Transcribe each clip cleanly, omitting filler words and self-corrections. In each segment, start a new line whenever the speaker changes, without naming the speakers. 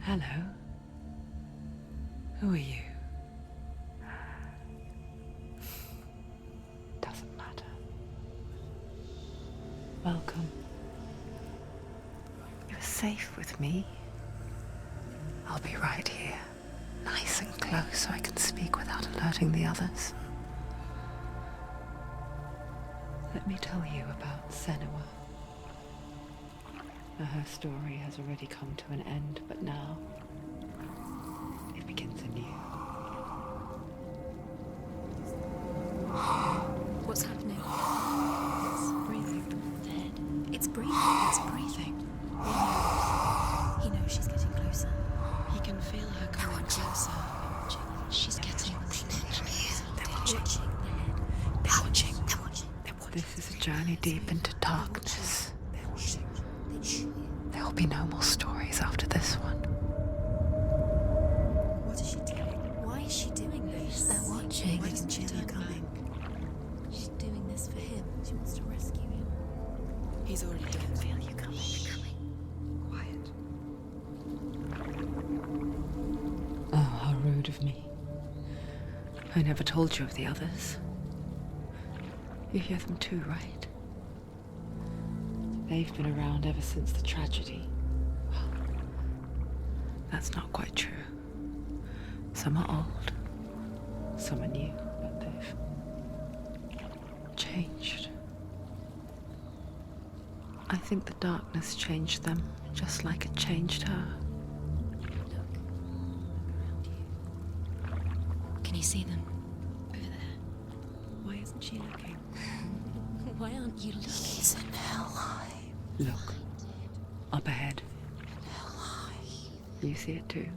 Hello. Who are you? Doesn't matter. Welcome. You're safe with me. I'll be right here, nice and close so I can speak without alerting the others. Let me tell you about Senua. Her story has already come to an end, but now it begins anew.
What's happening? It's breathing. Dead. It's breathing. It's breathing. He knows she's getting closer. He can feel her coming closer. She's getting closer. They're watching. They're watching. They're watching.
This is a journey deep into darkness. There will be no more stories after this one.
What is she doing? Why is she doing this? They're watching. Why doesn't she turn coming? She's doing this for him. She wants to rescue him. He's already dead. I can feel you coming. Quiet.
Oh, how rude of me. I never told you of the others. You hear them too, right? They've been around ever since the tragedy. Well, that's not quite true. Some are old, some are new, but they've changed. I think the darkness changed them, just like it changed her.
Look around you. Can you see them? Over there. Why isn't she looking? Why aren't you looking? He's in Helheim.
Look, up ahead.
Helheim.
You see it too?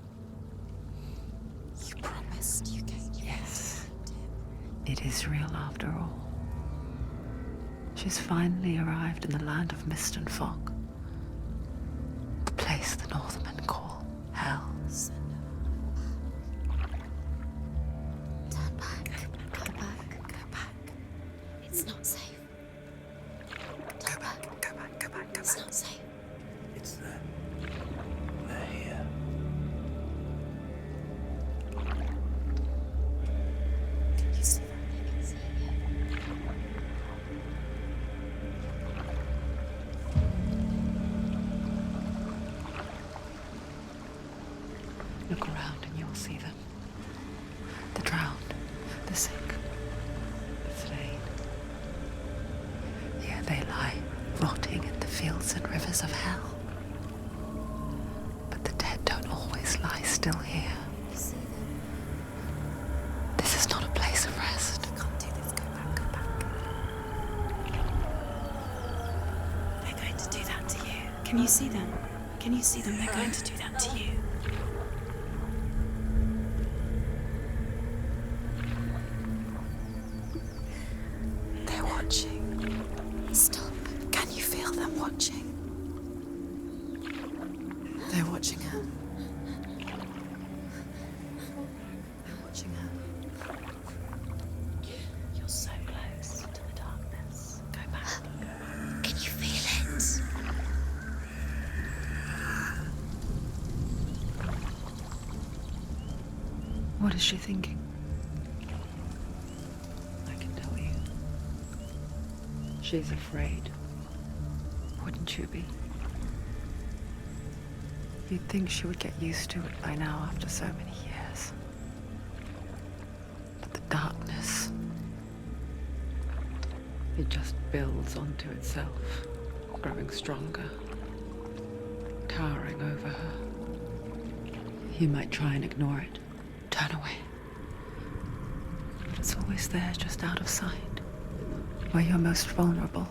You promised you came.
Yes. It is real after all. She's finally arrived in the land of mist and fog. The place the Northmen call Hell.
Turn back. Go back. Go back. It's not safe. Turn back.
Go back.
It's not safe.
It's them. They're here.
Can you see them? I can see you.
Look around and you'll see them. The drowned, the sick, the slain. Here they lie, rotting in the fields and rivers of hell. But the dead don't always lie still here.
You see them?
This is not a place of rest.
You can't do this. Go back. Go back. They're going to do that to you. Can you see them? Can you see them? They're going to do that to you. They're watching. Stop. Can you feel them watching? They're watching her. They're watching her. You're so close to the darkness. Go back. Can you feel it?
What is she thinking? I can tell you. She's afraid. Wouldn't you be? You'd think she would get used to it by now after so many years. But the darkness, it just builds onto itself, growing stronger, towering over her. You might try and ignore it, turn away. But it's always there, just out of sight, where you're most vulnerable.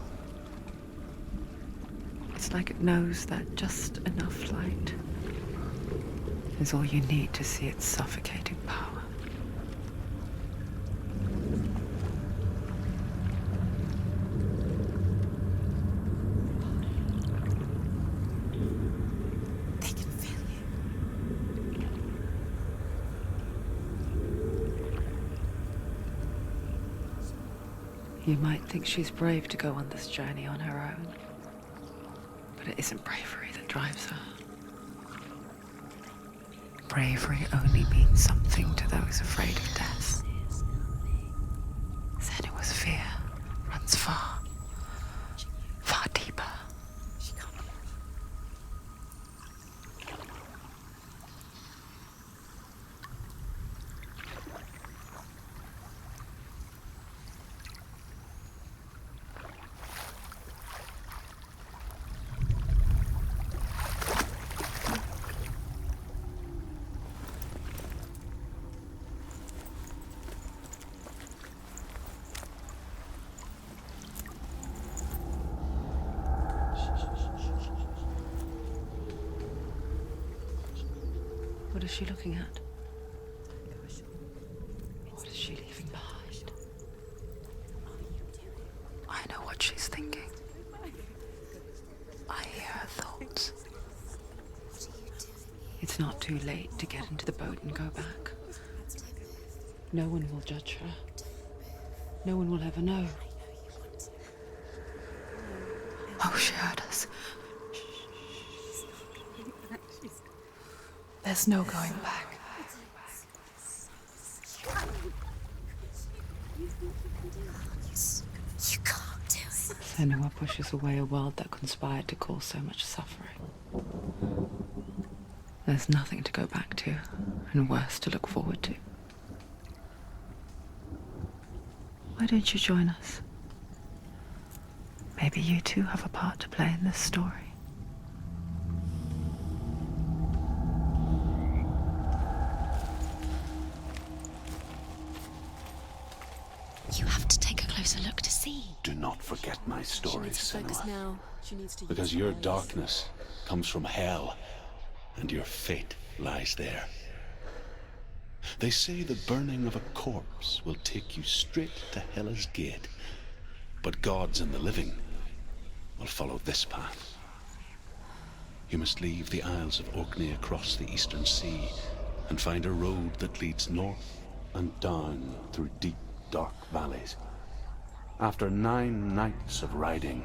It's like it knows that just enough light is all you need to see its suffocating power. You might think she's brave to go on this journey on her own, but it isn't bravery that drives her. Bravery only means something to those afraid of death. Senua's fear runs far, far deeper. What is she looking at? What is she leaving behind? I know what she's thinking. I hear her thoughts. It's not too late to get into the boat and go back. No one will judge her. No one will ever know. Oh, she heard us. There's no going back.
You can't do it.
Senua pushes away a world that conspired to cause so much suffering. There's nothing to go back to, and worse to look forward to. Why don't you join us? Maybe you too have a part to play in this story.
You have to take a closer look to see.
Do not forget my stories, Senua.
now.
Because your darkness comes from hell, and your fate lies there. They say the burning of a corpse will take you straight to Hela's gate, but gods and the living will follow this path. You must leave the Isles of Orkney across the eastern sea and find a road that leads north and down through deep, dark valleys. After 9 nights of riding,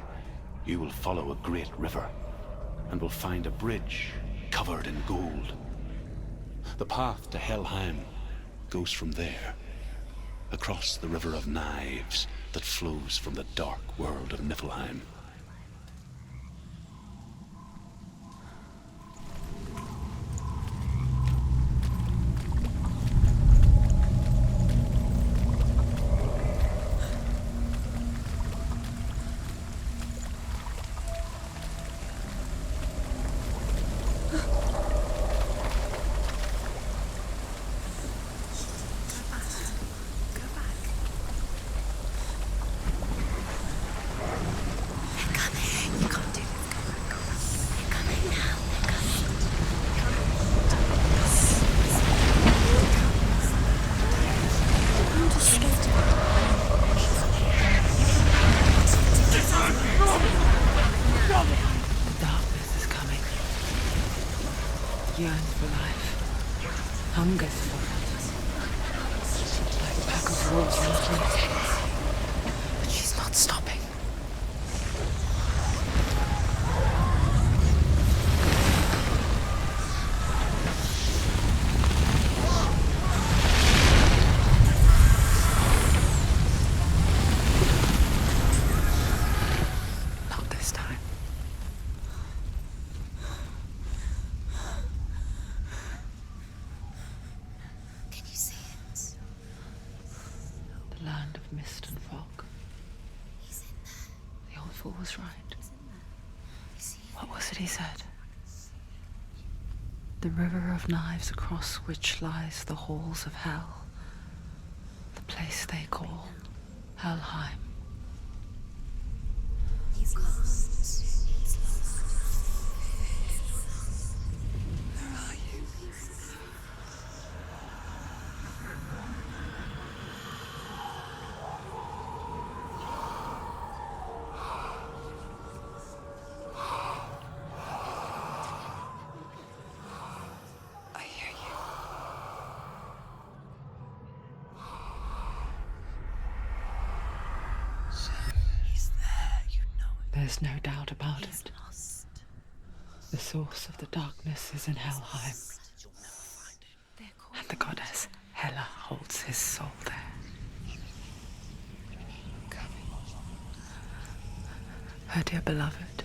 you will follow a great river and will find a bridge covered in gold. The path to Helheim goes from there, across the river of knives that flows from the dark world of Niflheim.
Darkness is coming. Yearns for life. Hungers for it. Like a pack of wolves in a hunt. But she's not stopping. Not this time.
Can you see it?
The land of mist and fog.
He's in there.
The old fool was right.
You see it?
What was it he said? The river of knives across which lies the halls of hell. The place they call Helheim.
You can't. It's lost.
Where are you? I hear you. There's no doubt about
He's
it.
lost.
The source of the darkness is in Helheim,
They're calling
and the goddess Hela holds his soul there. Her dear beloved,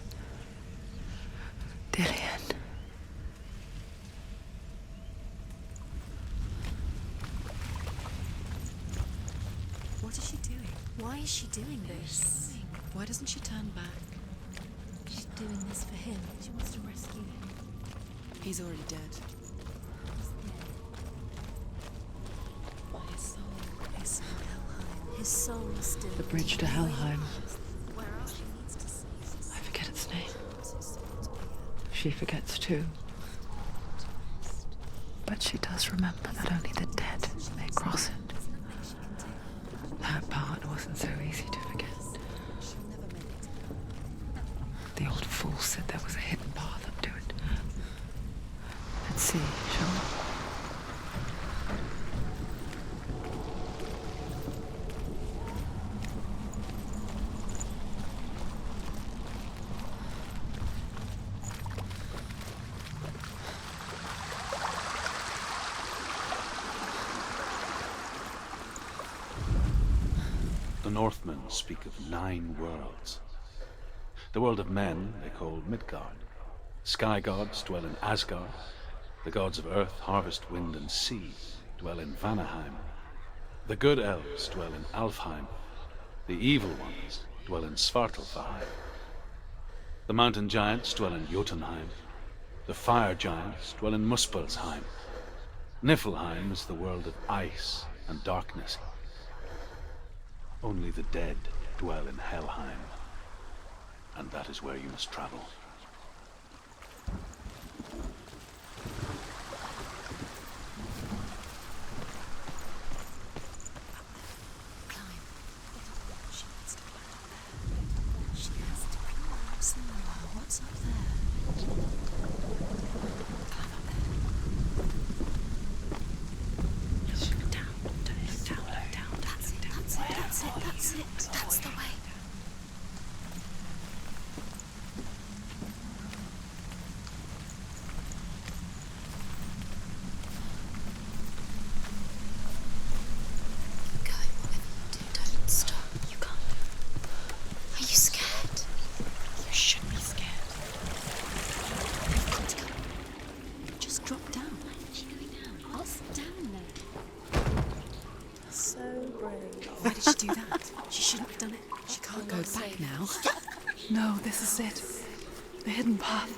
Dillian.
What is she doing? Why is she doing this? Why doesn't she turn back? She's doing this for him. She wants to rescue him. He's already dead. But his soul is in Helheim. His soul is still.
The bridge to Helheim.
Where else she needs to see.
I forget its name. She forgets too. But she does remember that only the dead may cross it. That part wasn't so easy to forget. The old fool said there was a hidden path up to it. Let's see, shall we?
The Northmen speak of 9 worlds. The world of men they call Midgard. Sky gods dwell in Asgard. The gods of earth, harvest, wind, and sea dwell in Vanaheim. The good elves dwell in Alfheim. The evil ones dwell in Svartalfheim. The mountain giants dwell in Jotunheim. The fire giants dwell in Muspelheim. Niflheim is the world of ice and darkness. Only the dead dwell in Helheim, and that is where you must travel.
Climb. She needs to climb up there. She has to climb up somewhere. What's up there? Climb up there. Look down. Look down. Look down. That's it. That's it. That's it. That's it. That's the way. Go. Whatever you do, don't stop. You can't. Are you scared? You should be scared. You've got to go. Just drop down. Why isn't she going down? What's down there?
So brave.
Why did she do that? She shouldn't have done it. She can't go back now.
No, this is it. The hidden path.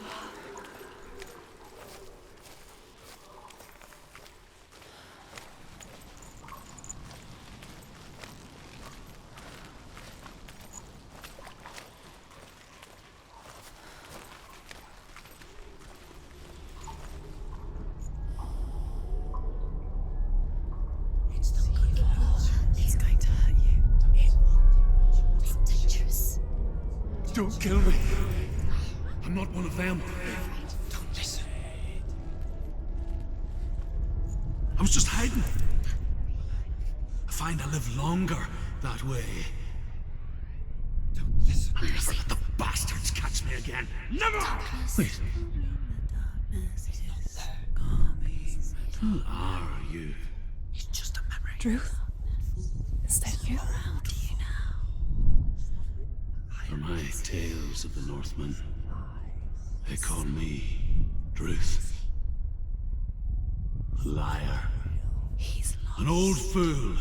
It's going to hurt you. It's dangerous.
Don't kill me. I'm not one of them.
Don't listen.
I was just hiding. I find I live longer that way. Don't listen. I'll never let the bastards catch me again. Never! Wait. Who are you?
It's just a memory.
Ruth? Is that you?
How do you know?
For my tales of the Northmen, they call me Druth. A liar.
He's lost.
An old fool.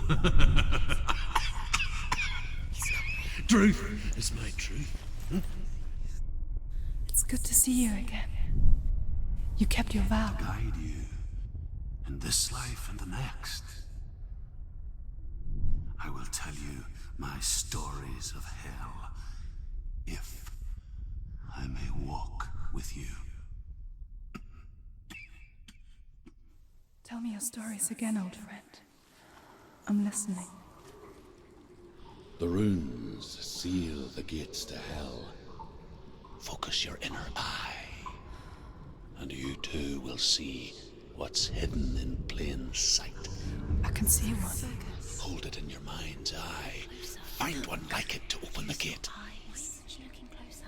Truth is my truth.
It's good to see you again. You kept your vow.
Guide you in this life and the next. I will tell you my stories of hell, if I may walk with you.
Tell me your stories again, old friend. I'm listening.
The runes seal the gates to hell. Focus your inner eye, and you too will see what's hidden in plain sight.
I can see one.
Hold it in your mind's eye. Find one like it to open the gate.
She's looking closer.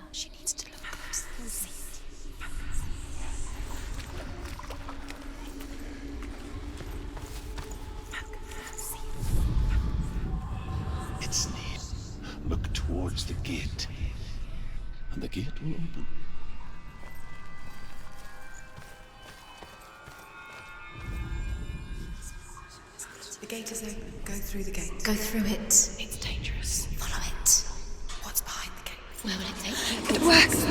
towards the gate, and the gate will open.
The gate is open. Go through the gate. Go through it. It's dangerous. Follow it. What's behind the gate? Where will it take you? It works!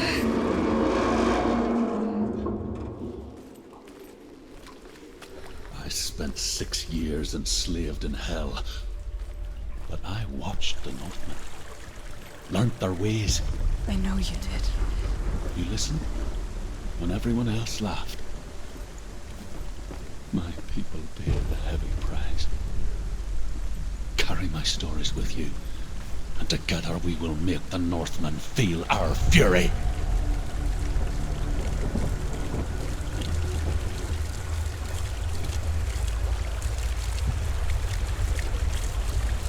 I spent 6 years enslaved in hell, but I watched the Northmen, learnt their ways.
I know you did.
You listened when everyone else laughed. My people paid the heavy price. Carry my stories with you, and together we will make the Northmen feel our fury.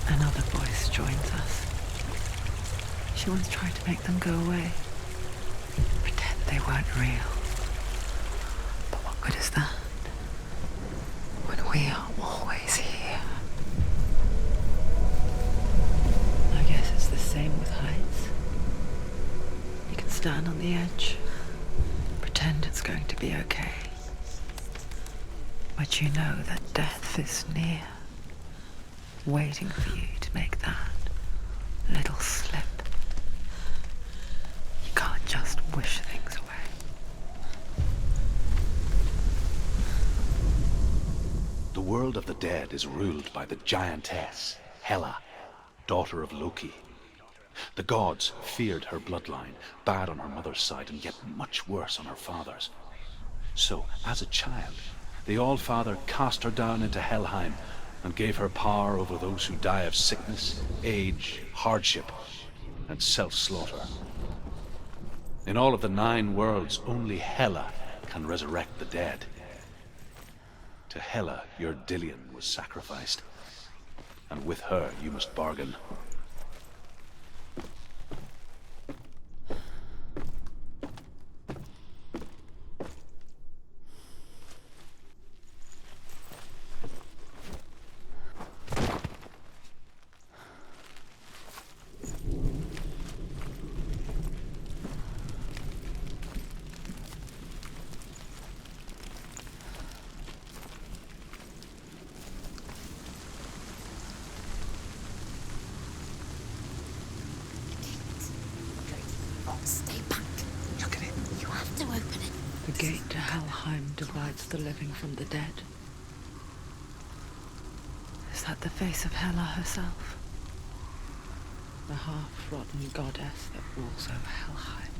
Another voice joins us. She once tried to make them go away. Pretend they weren't real. But what good is that? When we are always here. I guess it's the same with heights. You can stand on the edge, pretend it's going to be okay. But you know that death is near, waiting for you to make that little slip. You can't just wish things away.
The world of the dead is ruled by the giantess, Hela, daughter of Loki. The gods feared her bloodline, bad on her mother's side and yet much worse on her father's. So, as a child, the All-Father cast her down into Helheim and gave her power over those who die of sickness, age, hardship, and self-slaughter. In all of the 9 worlds, only Hela can resurrect the dead. To Hela, your Dillion was sacrificed, and with her you must bargain.
Stay back. Look at it. You have to open it.
The gate to Helheim divides the living from the dead. Is that the face of Hela herself? The half-rotten goddess that rules over Helheim.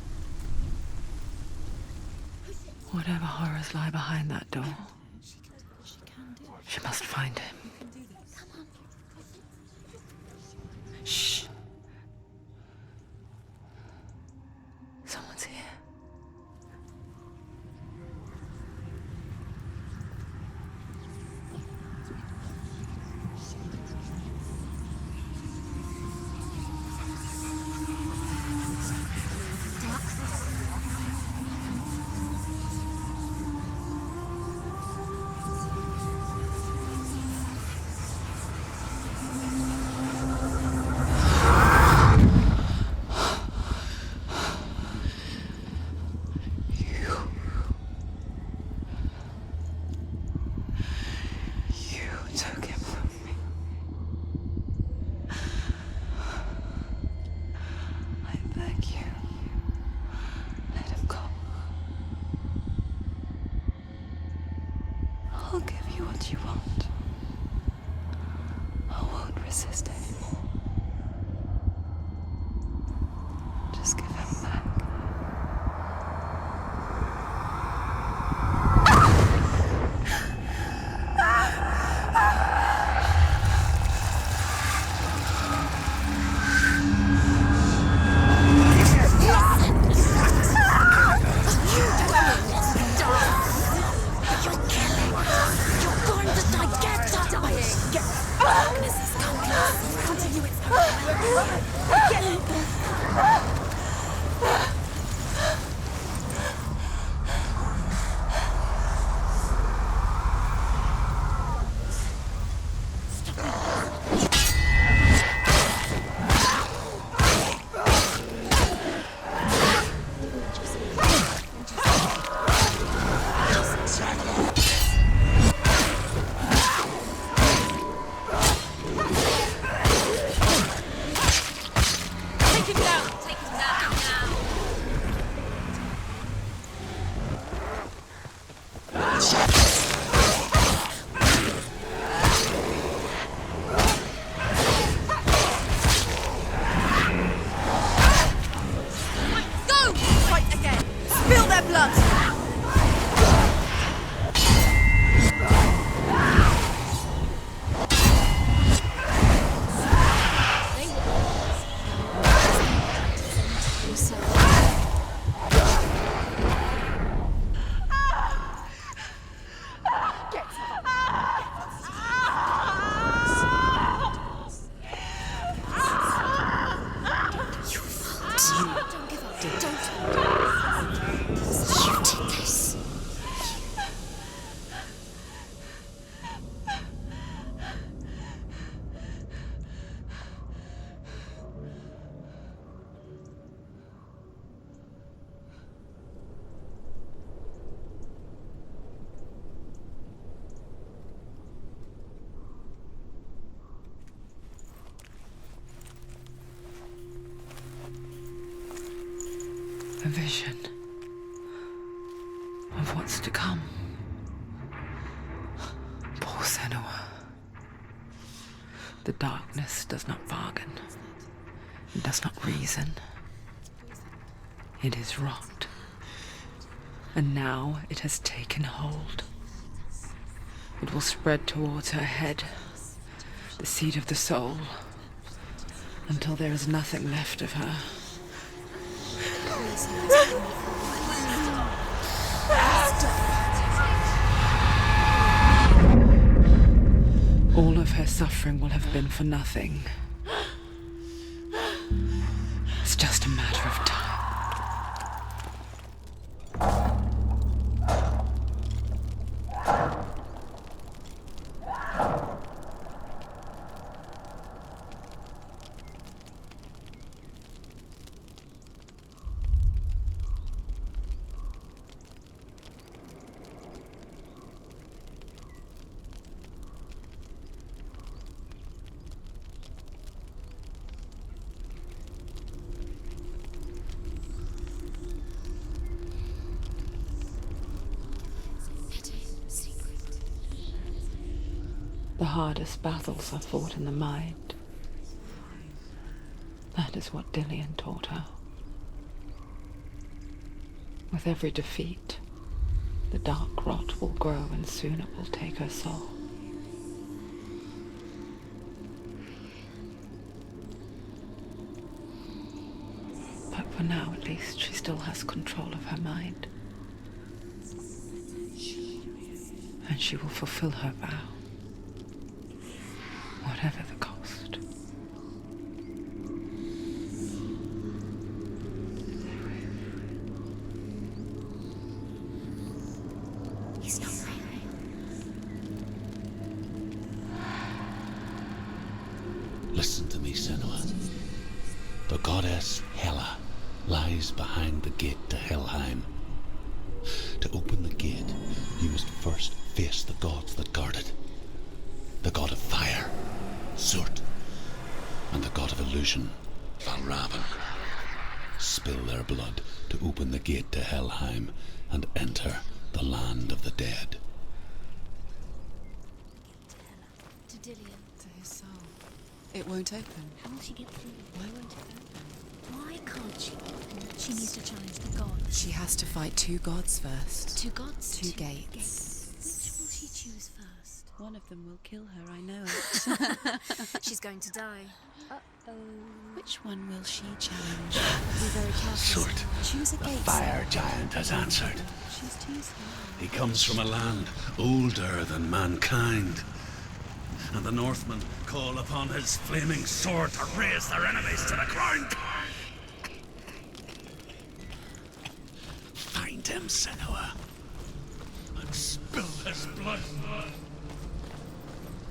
Whatever horrors lie behind that door, she must find him. Shh. Someone's here. I'll give you what you want. I won't resist anymore. Just give him back. A vision of what's to come. Poor Senua. The darkness does not bargain. It does not reason. It is rot. And now it has taken hold. It will spread towards her head, the seat of the soul, until there is nothing left of her. All of her suffering will have been for nothing. It's just a matter of time. The hardest battles are fought in the mind. That is what Dillian taught her. With every defeat, the dark rot will grow and soon it will take her soul. But for now, at least, she still has control of her mind. And she will fulfill her vow. Whatever the cost.
He's not right.
Listen to me, Senua. The goddess Hela lies behind the gate to Helheim. To open the gate, you must first face the gods that guard it. The god of fire, Surt, and the god of illusion, VRAM. Spill their blood to open the gate to Helheim and enter the land of the dead.
To Dillian.
To his soul. It won't open.
How will she get through?
Why won't it open?
Why can't she? She needs to challenge the gods.
She has to fight two gods first.
Two gods?
Two gates.
Which will she choose first?
One of them will kill her, I know it.
She's going to die. Uh-oh.
Which one will she challenge?
Be very careful.
Surt,
Choose a
the
gate.
fire giant, has answered.
She's too slow.
He comes from a land older than mankind. And the Northmen call upon his flaming sword to raise their enemies to the ground. Find him, Senua.